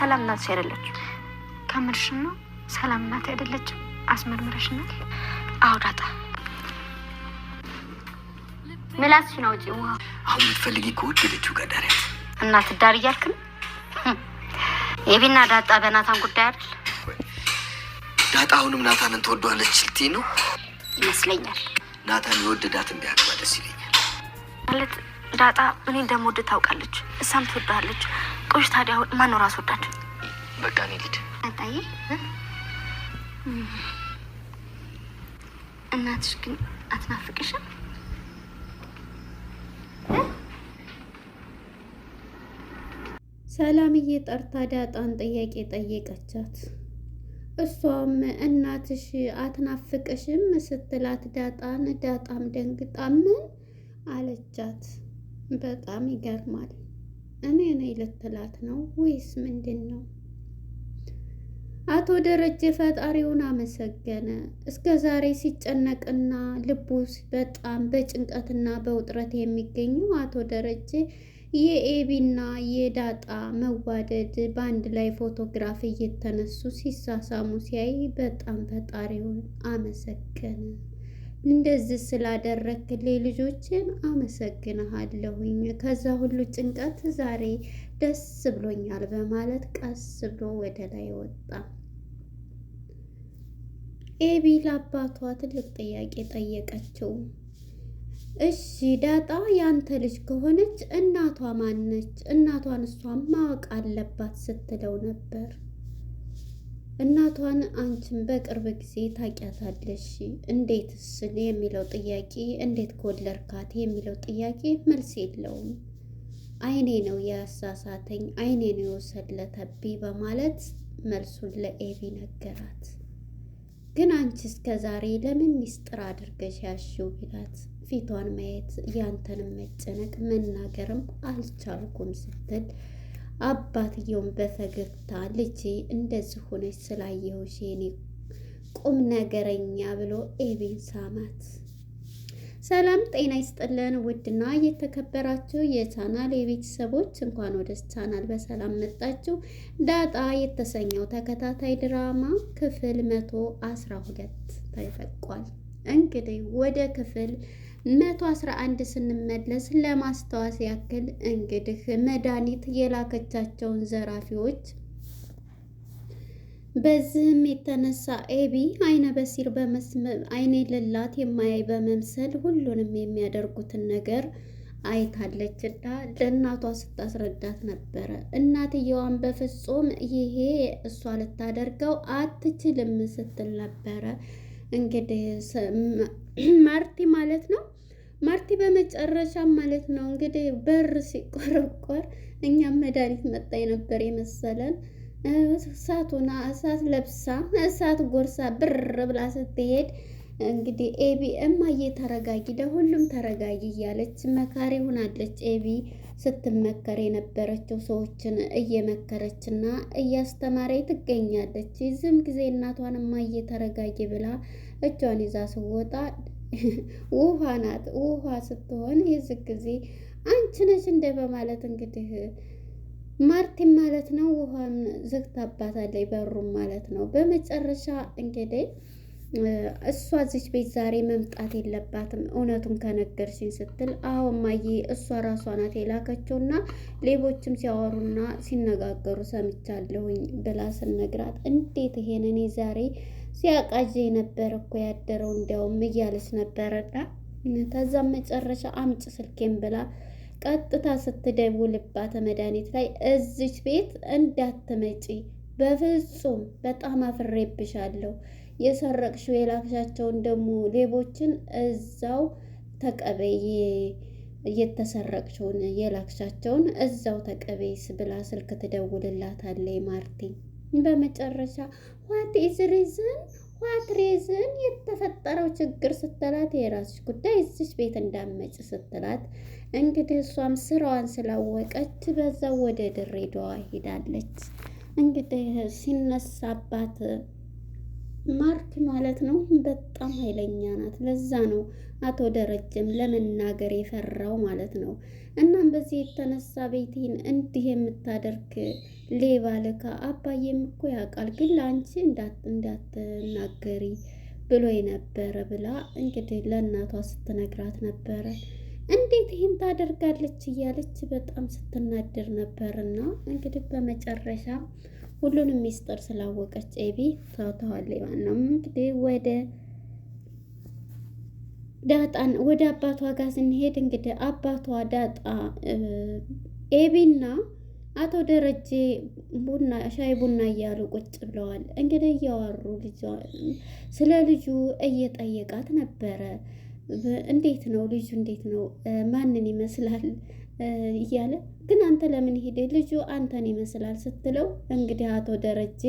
ሰላም ናት አይደለች? ከምርሽ ነው? ሰላም ናት አይደለች? አስመርምረሽናል? አዎ ዳጣ ምላስሽን አውጪ። ውሃ አሁን የምትፈልጊ ከውጭ ልጅው ጋር ዳሪያት እና ትዳር እያልክ ነው? የቢና ዳጣ በናታን ጉዳይ አይደል? ዳጣ አሁንም ናታንን ትወዷለች ልትይ ነው? ይመስለኛል። ናታን የወደዳትን ቢያገባ ደስ ይለኛል። ማለት ዳጣ እኔ እንደምወድ ታውቃለች፣ እሷም ትወዳለች። ቆይሽ ታዲያ ማን ነው ራስ ወዳድ? በቃ እኔ ልሂድ። አጣዬ እናትሽ ግን አትናፍቅሽም? ሰላምዬ ጠርታ ዳጣን ጥያቄ ጠየቀቻት። እሷም እናትሽ አትናፍቅሽም ስትላት ዳጣም ደንግጣ ምን አለቻት? በጣም ይገርማል። እኔ ነኝ ልትላት ነው ወይስ ምንድን ነው? አቶ ደረጀ ፈጣሪውን አመሰገነ። እስከ ዛሬ ሲጨነቅና ልቡ በጣም በጭንቀትና በውጥረት የሚገኘው አቶ ደረጀ የኤቢና የዳጣ መዋደድ በአንድ ላይ ፎቶግራፍ እየተነሱ ሲሳሳሙ ሲያይ በጣም ፈጣሪውን አመሰገነ። እንደዚህ ስላደረክልኝ ልጆችን አመሰግንሃለሁኝ፣ ከዛ ሁሉ ጭንቀት ዛሬ ደስ ብሎኛል በማለት ቀስ ብሎ ወደ ላይ ወጣ። ኤቢ ለአባቷ ትልቅ ጥያቄ ጠየቀችው። እሺ ዳጣ ያንተ ልጅ ከሆነች እናቷ ማነች? እናቷን እሷን ማወቅ አለባት ስትለው ነበር። እናቷን አንቺም በቅርብ ጊዜ ታውቂያታለሽ፣ እንዴትስ የሚለው ጥያቄ እንዴት ኮለርካት የሚለው ጥያቄ መልስ የለውም። አይኔ ነው ያሳሳተኝ፣ አይኔ ነው የወሰለተብኝ በማለት መልሱን ለኤቢ ነገራት። ግን አንቺ እስከ ዛሬ ለምን ሚስጥር አድርገሽ ያሽው ቢላት ፊቷን ማየት ያንተንም መጨነቅ መናገርም አልቻልኩም ስትል አባትየውን በፈገግታ ልጄ እንደዚህ ሆነች ስላየሁሽ የኔ ቁም ነገረኛ ብሎ ኤቢን ሳማት። ሰላም ጤና ይስጥልን ውድና የተከበራችሁ የቻናል የቤተሰቦች እንኳን ወደ ቻናል በሰላም መጣችሁ። ዳጣ የተሰኘው ተከታታይ ድራማ ክፍል 112 ተለቋል። እንግዲህ ወደ ክፍል 111 ስንመለስ ለማስታወስ ያክል እንግዲህ መድኃኒት የላከቻቸውን ዘራፊዎች በዚህም የተነሳ ኤቢ አይነ በሲር አይኔ ልላት የማያይ በመምሰል ሁሉንም የሚያደርጉትን ነገር አይታለች እና ለእናቷ ስታስረዳት ነበረ። እናትየዋን በፍጹም ይሄ እሷ ልታደርገው አትችልም ስትል ነበረ። እንግዲህ ማርቲ ማለት ነው። ማርቲ በመጨረሻም ማለት ነው እንግዲህ በር ሲቆረቆር እኛም መድኃኒት መጣኝ ነበር የመሰለን። እሳት ለብሳ እሳት ጎርሳ ብር ብላ ስትሄድ እንግዲህ ኤቢ እማዬ ተረጋጊ፣ ለሁሉም ተረጋጊ እያለች መካሪ ሆናለች። ኤቢ ስትመከር የነበረችው ሰዎችን እየመከረችና እያስተማረች ትገኛለች። ዝም ጊዜ እናቷን እማዬ ተረጋጊ ብላ እጇን ይዛ ስወጣ ውሃ ናት። ውሃ ስትሆን የዚህ ጊዜ አንቺ ነሽ እንደ በማለት እንግዲህ ማርቲን ማለት ነው ውሃን ዘግታባታለች በሩም ማለት ነው። በመጨረሻ እንግዲህ እሷ እዚች ቤት ዛሬ መምጣት የለባትም እውነቱን ከነገርሽኝ ስትል አዎ እማዬ እሷ ራሷ ናት የላከችውና ሌቦችም ሲያወሩና ሲነጋገሩ ሰምቻለሁኝ ብላ ስነግራት እንዴት ይሄን እኔ ዛሬ ሲያቃዥ ነበር እኮ ያደረው እንዲያውም እያለች ነበረና ከዛም መጨረሻ አምጭ ስልኬን ብላ ቀጥታ ስትደውልባት መድኃኒት ላይ እዚች ቤት እንዳትመጪ በፍጹም በጣም አፍሬብሻለሁ፣ የሰረቅሽው የላክሻቸውን ደግሞ ሌቦችን እዛው ተቀበይ፣ እየተሰረቅሽውን የላክሻቸውን እዛው ተቀበይስ ብላ ስልክ ትደውልላታለች ማርቲ። በመጨረሻ ዋት ሪዝን የተፈጠረው ችግር ስትላት የራስሽ ጉዳይ እዚች ቤት እንዳመጭ ስትላት እንግዲህ እሷም ስራዋን ስላወቀች በዛው ወደ ድሬዳዋ ሄዳለች። እንግዲህ ሲነሳባት ማርክ ማለት ነው በጣም ኃይለኛ ናት። ለዛ ነው አቶ ደረጀም ለመናገር የፈራው ማለት ነው። እናም በዚህ የተነሳ ቤቴን እንዲህ የምታደርግ ሌባ ልካ አባዬም እኮ ያውቃል፣ ግን ለአንቺ እንዳትናገሪ ብሎ ነበረ ብላ እንግዲህ ለእናቷ ስትነግራት ነበረ። እንዴት ይህን ታደርጋለች እያለች በጣም ስትናደር ነበርና እንግዲህ በመጨረሻ ሁሉንም ሚስጥር ስላወቀች ኤቢ ታውተዋለች ማለት ነው። እንግዲህ ወደ አባቷ ጋር ስንሄድ እንግዲህ አባቷ ዳጣ ኤቢና አቶ ደረጀ ሻይ ቡና እያሉ ቁጭ ብለዋል። እንግዲህ እያወሩ ስለ ልጁ እየጠየቃት ነበረ። እንዴት ነው ልጁ? እንዴት ነው? ማንን ይመስላል? እያለ ግን አንተ ለምን ሄደ? ልጁ አንተን ይመስላል ስትለው እንግዲህ አቶ ደረጀ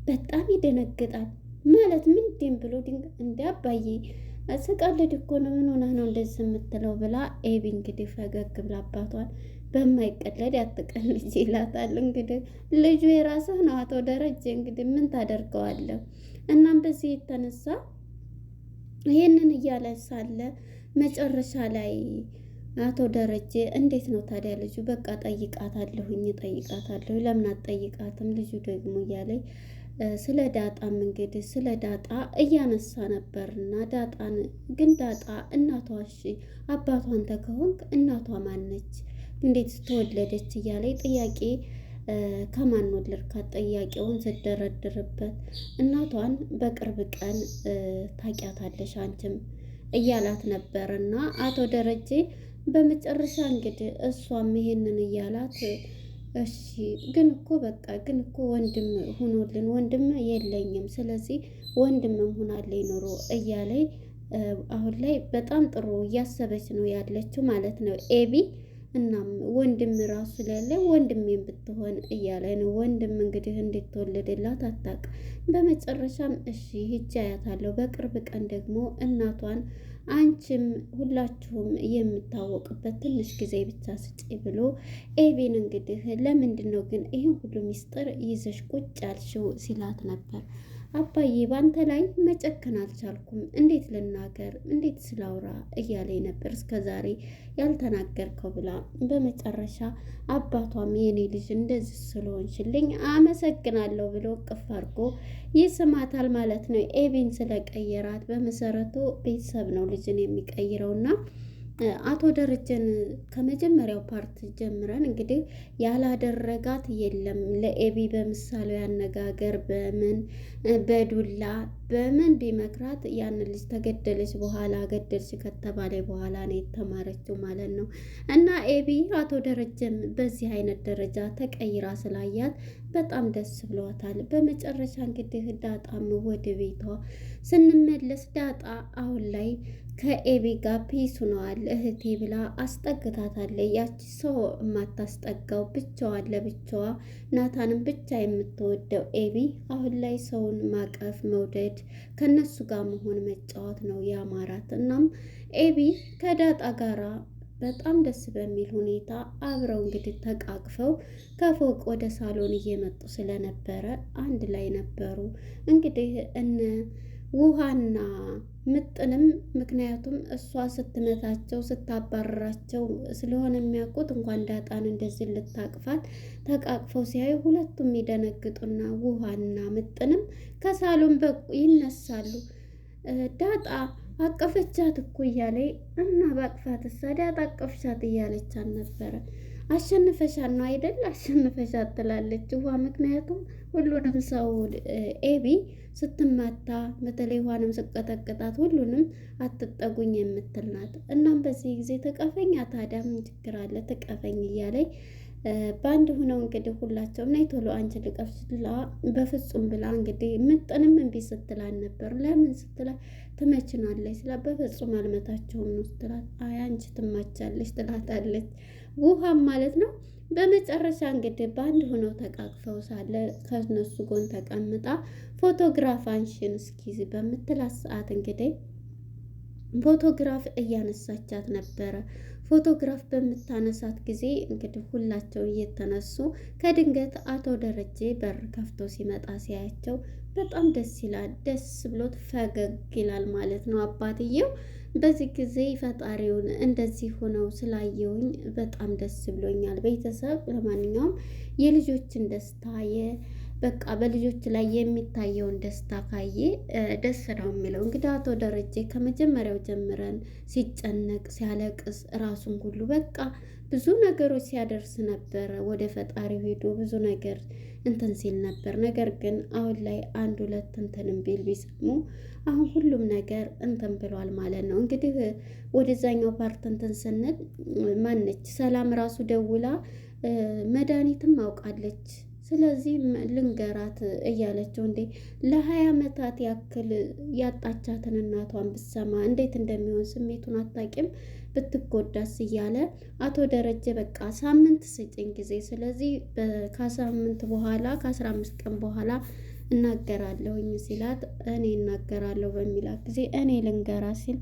በጣም ይደነግጣል። ማለት ምንድን ብሎ እንደ አባዬ ስቀልድ እኮ ነው፣ ምን ሆነህ ነው እንደዚህ የምትለው ብላ ኤቢ እንግዲህ ፈገግ ብላ አባቷን በማይቀለድ ያትቀልጅ ይላታል። እንግዲህ ልጁ የራስህ ነው አቶ ደረጀ፣ እንግዲህ ምን ታደርገዋለህ? እናም በዚህ የተነሳ ይህንን እያለ ሳለ መጨረሻ ላይ አቶ ደረጀ እንዴት ነው ታዲያ ልጁ? በቃ ጠይቃታለሁኝ ለምን አትጠይቃትም? ልጁ ደግሞ እያለኝ ስለ ዳጣም እንግዲህ ስለ ዳጣ እያነሳ ነበርና ዳጣን ግን ዳጣ እናቷ እሺ አባቷ አንተ ከሆንክ እናቷ ማነች? እንዴት ተወለደች? እያለኝ ጥያቄ ከማን ወለድካት? ጥያቄውን ስደረድርበት እናቷን በቅርብ ቀን ታውቂያታለሽ አንቺም እያላት ነበርና አቶ ደረጀ በመጨረሻ እንግዲህ እሷም ይሄንን እያላት እሺ ግን እኮ ወንድም ሆኖልን ወንድም የለኝም፣ ስለዚህ ወንድምም ሆናለኝ ኑሮ እያለኝ አሁን ላይ በጣም ጥሩ እያሰበች ነው ያለችው ማለት ነው ኤቢ። እናም ወንድም ራሱ ስለሌለ ወንድሜም ብትሆን እያለ ነው። ወንድም እንግዲህ እንዴት ተወለደላት አታውቅ። በመጨረሻም እሺ ሂጅ አያታለሁ፣ በቅርብ ቀን ደግሞ እናቷን አንቺም ሁላችሁም የምታወቅበት ትንሽ ጊዜ ብቻ ስጪ ብሎ ኤቢን እንግዲህ ለምንድን ነው ግን ይህን ሁሉ ሚስጥር ይዘሽ ቁጭ ያልሽው ሲላት ነበር። አባዬ ባንተ ላይ መጨከን አልቻልኩም፣ እንዴት ልናገር፣ እንዴት ስላውራ እያለኝ ነበር እስከ ዛሬ ያልተናገርከው ብላ በመጨረሻ አባቷም የኔ ልጅ እንደዚህ ስለሆንሽልኝ አመሰግናለሁ ብሎ ቅፍ አድርጎ ይስማታል ማለት ነው። ኤቢን ስለቀየራት በመሰረቱ ቤተሰብ ነው ልጅን የሚቀይረውና አቶ ደረጀን ከመጀመሪያው ፓርት ጀምረን እንግዲህ ያላደረጋት የለም። ለኤቢ በምሳሌው ያነጋገር በዱላ በምን ቢመክራት ያን ልጅ ተገደለች በኋላ ገደልሽ ከተባለ በኋላ ነው የተማረችው ማለት ነው። እና ኤቢ አቶ ደረጀም በዚህ አይነት ደረጃ ተቀይራ ስላያት በጣም ደስ ብሏታል። በመጨረሻ እንግዲህ ዳጣም ወደ ቤቷ ስንመለስ ዳጣ አሁን ላይ ከኤቢ ጋር ፒስ ሆነዋል። እህቴ ብላ አስጠግታታለች። ያቺ ሰው የማታስጠጋው ብቻዋን ለብቻዋ ናታንም ብቻ የምትወደው ኤቢ አሁን ላይ ሰውን ማቀፍ መውደድ ከነሱ ጋር መሆን መጫወት ነው ያማራት። እናም ኤቢ ከዳጣ ጋራ በጣም ደስ በሚል ሁኔታ አብረው እንግዲህ ተቃቅፈው ከፎቅ ወደ ሳሎን እየመጡ ስለነበረ አንድ ላይ ነበሩ። እንግዲህ እነ ውሃና ምጥንም ምክንያቱም እሷ ስትመታቸው ስታባረራቸው ስለሆነ የሚያውቁት እንኳን ዳጣን እንደዚህ ልታቅፋት ተቃቅፈው ሲያዩ ሁለቱም ይደነግጡና ውሃና ምጥንም ከሳሎን ይነሳሉ። ዳጣ አቀፈቻት እኮ እያለኝ እና ባቅፋት ዳጣ አቀፍቻት እያለቻት ነበረ። አሸንፈሻት ነው አይደል? አሸንፈሻት ትላለች ውሃ። ምክንያቱም ሁሉንም ሰው ኤቢ ስትማታ በተለይ ውሃንም ስቀጠቅጣት ሁሉንም አትጠጉኝ የምትል ናት። እናም በዚህ ጊዜ ተቀፈኛ ታዲያ ምን ችግር አለ ተቀፈኝ እያለኝ በአንድ ሆነው እንግዲህ ሁላቸውም ነይ ቶሎ አንቺ ልቀፍላ በፍጹም ብላ እንግዲህ ምጥንም እምቢ ስትላል ነበር። ለምን ስትላት ትመችናለች ስላ በፍጹም አልመታቸውም ነው ስትላት አይ አንቺ ትማቻለች ትላታለች ውሃም ማለት ነው። በመጨረሻ እንግዲህ በአንድ ሆነው ተቃቅፈው ሳለ ከነሱ ጎን ተቀምጣ ፎቶግራፍ አንሽን እስኪ በምትላት ሰዓት እንግዲህ ፎቶግራፍ እያነሳቻት ነበረ። ፎቶግራፍ በምታነሳት ጊዜ እንግዲህ ሁላቸው እየተነሱ ከድንገት አቶ ደረጀ በር ከፍቶ ሲመጣ ሲያያቸው በጣም ደስ ይላል። ደስ ብሎት ፈገግ ይላል ማለት ነው አባትየው። በዚህ ጊዜ ፈጣሪውን እንደዚህ ሆነው ስላየውኝ በጣም ደስ ብሎኛል። ቤተሰብ ለማንኛውም የልጆችን ደስታ በቃ በልጆች ላይ የሚታየውን ደስታ ካየ ደስ ነው የሚለው። እንግዲህ አቶ ደረጀ ከመጀመሪያው ጀምረን ሲጨነቅ ሲያለቅስ ራሱን ሁሉ በቃ ብዙ ነገሮች ሲያደርስ ነበረ። ወደ ፈጣሪው ሄዶ ብዙ ነገር እንትን ሲል ነበር። ነገር ግን አሁን ላይ አንድ ሁለት እንትንም ቢል ቢሰሙ አሁን ሁሉም ነገር እንትን ብሏል ማለት ነው። እንግዲህ ወደዛኛው ፓርት እንትን ስንል ማነች ሰላም ራሱ ደውላ መድኃኒትም አውቃለች። ስለዚህ ልንገራት እያለችው እንዴ ለ20 ዓመታት ያክል ያጣቻትን እናቷን ብትሰማ እንዴት እንደሚሆን ስሜቱን አታውቂም ብትጎዳስ እያለ አቶ ደረጀ በቃ ሳምንት ስጭኝ ጊዜ፣ ስለዚህ ከሳምንት በኋላ ከ15 ቀን በኋላ እናገራለሁኝ ሲላት እኔ እናገራለሁ በሚላት ጊዜ እኔ ልንገራት ሲል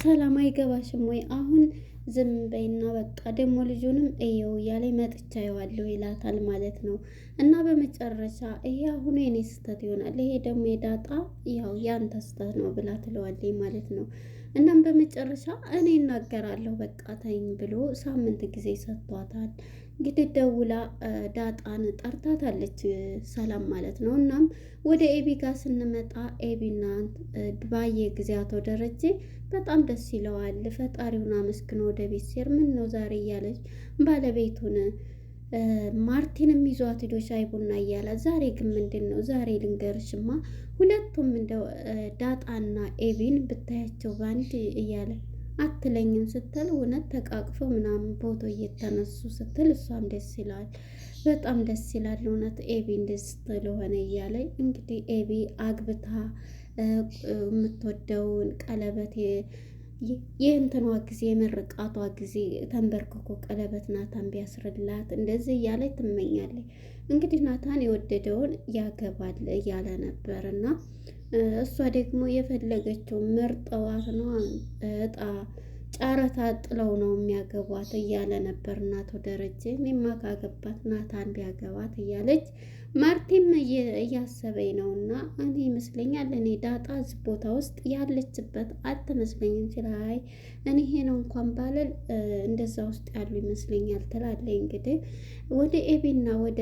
ሰላም አይገባሽም ወይ አሁን ዝም በይና በቃ ደግሞ ልጁንም እየው እያለ መጥቻ ይዋለሁ ይላታል ማለት ነው። እና በመጨረሻ ይሄ አሁኑ የኔ ስህተት ይሆናል፣ ይሄ ደግሞ የዳጣ ያው ያንተ ስህተት ነው ብላ ትለዋለች ማለት ነው። እናም በመጨረሻ እኔ እናገራለሁ በቃ ተይኝ ብሎ ሳምንት ጊዜ ሰጥቷታል። እንግዲህ ደውላ ዳጣን ጠርታታለች ሰላም ማለት ነው። እናም ወደ ኤቢ ጋር ስንመጣ ኤቢና ባየ ጊዜ አቶ ደረጀ በጣም ደስ ይለዋል። ፈጣሪውን አመስግኖ ወደ ቤት ሲር ምን ነው ዛሬ እያለች ባለቤቱን ማርቲንም ይዟት ሄዶ ሻይ ቡና እያለ ዛሬ ግን ምንድን ነው ዛሬ ልንገርሽማ ሁለቱም እንደው ዳጣና ኤቢን ብታያቸው ባንድ እያለ አትለኝም ስትል እውነት ተቃቅፈው ምናምን ፎቶ እየተነሱ ስትል እሷም ደስ ይላል፣ በጣም ደስ ይላል እውነት ኤቢ እንደዚህ ስለሆነ እያለ እንግዲህ ኤቢ አግብታ የምትወደውን ቀለበት የእንትኗ ጊዜ የምርቃቷ ጊዜ ተንበርክኮ ቀለበት ናታን ቢያስርላት እንደዚህ እያለች ትመኛለች። እንግዲህ ናታን የወደደውን ያገባል እያለ ነበር እና እሷ ደግሞ የፈለገችው መርጠዋት ነው እጣ ጨረታ ጥለው ነው የሚያገቧት እያለ ነበር እናቶ ደረጀ። እኔማ ካገባት ናታን ቢያገባት እያለች ማርቲም እያሰበኝ ነው እና እኔ ይመስለኛል እኔ ዳጣ እዚህ ቦታ ውስጥ ያለችበት አትመስለኝም ሲላይ እኔ ይሄ ነው እንኳን ባለል እንደዛ ውስጥ ያሉ ይመስለኛል ትላለች። እንግዲህ ወደ ኤቢና ወደ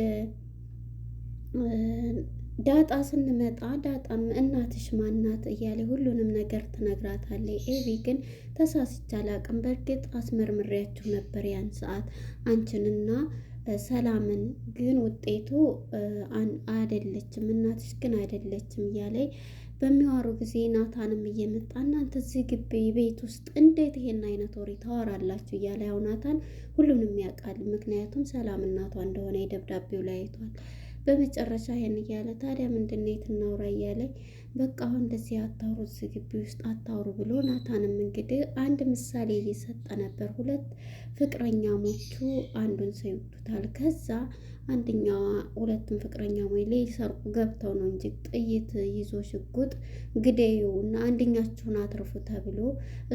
ዳጣ ስንመጣ ዳጣም እናትሽ ማናት እያለ ሁሉንም ነገር ትነግራታለች። ኤቢ ግን ተሳስቻ አላቅም፣ በእርግጥ አስመርምሬያችሁ ነበር ያን ሰዓት አንቺንና ሰላምን፣ ግን ውጤቱ አይደለችም እናትሽ ግን አይደለችም እያለ በሚዋሩ ጊዜ ናታንም እየመጣ እናንተ እዚህ ግቢ ቤት ውስጥ እንዴት ይሄን አይነት ወሬ ታወራላችሁ እያለ ያው ናታን ሁሉንም ያውቃል። ምክንያቱም ሰላም እናቷ እንደሆነ የደብዳቤው ላይ አይቷል። በመጨረሻ ይሄን እያለ ታዲያ ምንድን ነው የት እናውራ እያለ በቃ አሁን እንደዚህ አታውሩ እዚህ ግቢ ውስጥ አታውሩ ብሎ ናታንም እንግዲህ አንድ ምሳሌ እየሰጠ ነበር። ሁለት ፍቅረኛሞቹ አንዱን ሰው ይወዱታል። ከዛ አንደኛዋ ሁለቱም ፍቅረኛሞች ሊሰርቁ ገብተው ነው እንጂ ጥይት ይዞ ሽጉጥ ግደዩ እና አንደኛችሁን አትርፉ ተብሎ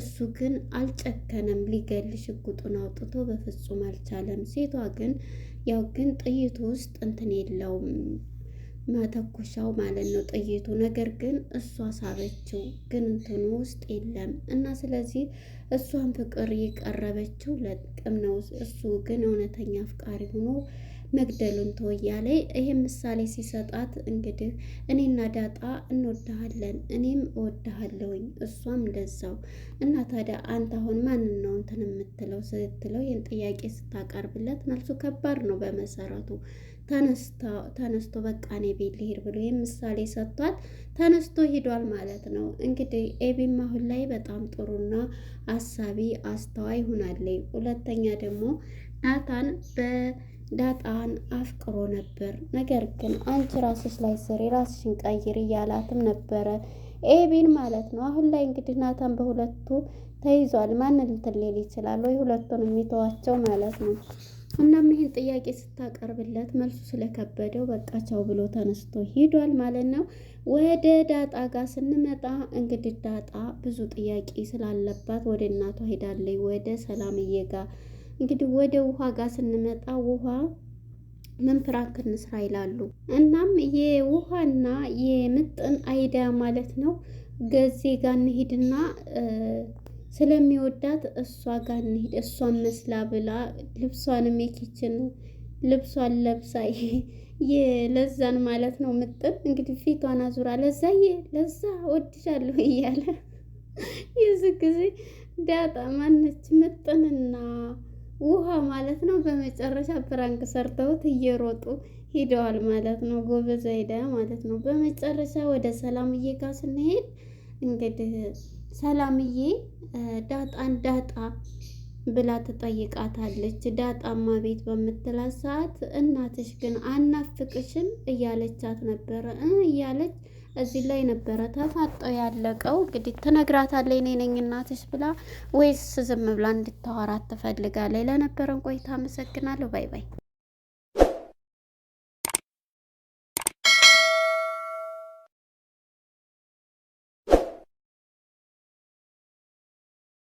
እሱ ግን አልጨከነም። ሊገል ሽጉጡን አውጥቶ በፍጹም አልቻለም። ሴቷ ግን ያው ግን ጥይቱ ውስጥ እንትን የለውም ማተኮሻው ማለት ነው ጥይቱ። ነገር ግን እሷ ሳበችው ግን እንትኑ ውስጥ የለም እና ስለዚህ እሷን ፍቅር የቀረበችው ለጥቅም ነው። እሱ ግን እውነተኛ አፍቃሪ ሆኖ መግደሉን ተወያለ። ይሄን ምሳሌ ሲሰጣት እንግዲህ እኔና ዳጣ እንወድሃለን፣ እኔም እወድሃለሁኝ፣ እሷም እንደዛው እና ታዲያ አንተ አሁን ማንን ነው እንትን የምትለው ስትለው ይህን ጥያቄ ስታቀርብለት መልሱ ከባድ ነው። በመሰረቱ ተነስቶ በቃ እኔ ቤት ልሄድ ብሎ ይህን ምሳሌ ሰጥቷት ተነስቶ ሂዷል ማለት ነው። እንግዲህ ኤቢም አሁን ላይ በጣም ጥሩና አሳቢ አስተዋይ ሆናለች። ሁለተኛ ደግሞ ናታን ዳጣን አፍቅሮ ነበር። ነገር ግን አንቺ ራስሽ ላይ ስሪ ራስሽን ቀይር እያላትም ነበረ ኤቢን ማለት ነው። አሁን ላይ እንግዲህ ናታን በሁለቱ ተይዟል። ማንን እንትን ሊል ይችላል ወይ ሁለቱን የሚተዋቸው ማለት ነው። እናም ይህን ጥያቄ ስታቀርብለት መልሱ ስለከበደው በቃ ቻው ብሎ ተነስቶ ሂዷል ማለት ነው። ወደ ዳጣ ጋር ስንመጣ እንግዲህ ዳጣ ብዙ ጥያቄ ስላለባት ወደ እናቷ ሄዳለች፣ ወደ ሰላምዬ ጋር። እንግዲህ ወደ ውሃ ጋር ስንመጣ ውሃ ምን ፍራንክ እንስራ ይላሉ። እናም የውሃና የምጥን አይዳ ማለት ነው ገዜ ጋር እንሂድና ስለሚወዳት እሷ ጋር እንሂድ፣ እሷን መስላ ብላ ልብሷንም የኪችን ልብሷን ለብሳ የለዛን ማለት ነው ምጥን እንግዲህ ፊቷን አዙራ ለዛዬ ለዛ ወድሻለሁ እያለ የዚህ ጊዜ ዳጣ ማነች ምጥንና ውሃ ማለት ነው በመጨረሻ ፕራንክ ሰርተውት እየሮጡ ሂደዋል ማለት ነው። ጎበዝ አይዳ ማለት ነው። በመጨረሻ ወደ ሰላምዬ ጋር ስንሄድ እንግዲህ ሰላምዬ ዳጣን ዳጣ ብላ ትጠይቃታለች። ዳጣማ ቤት በምትላት ሰዓት እናትሽ ግን አናፍቅሽም እያለቻት ነበረ እያለች እዚህ ላይ ነበረ ተፋጠው ያለቀው። እንግዲህ ትነግራታለች እኔ ነኝ እናትሽ ብላ ወይስ ዝም ብላ እንድታወራት ትፈልጋለች? ለነበረን ቆይታ አመሰግናለሁ። ባይ ባይ።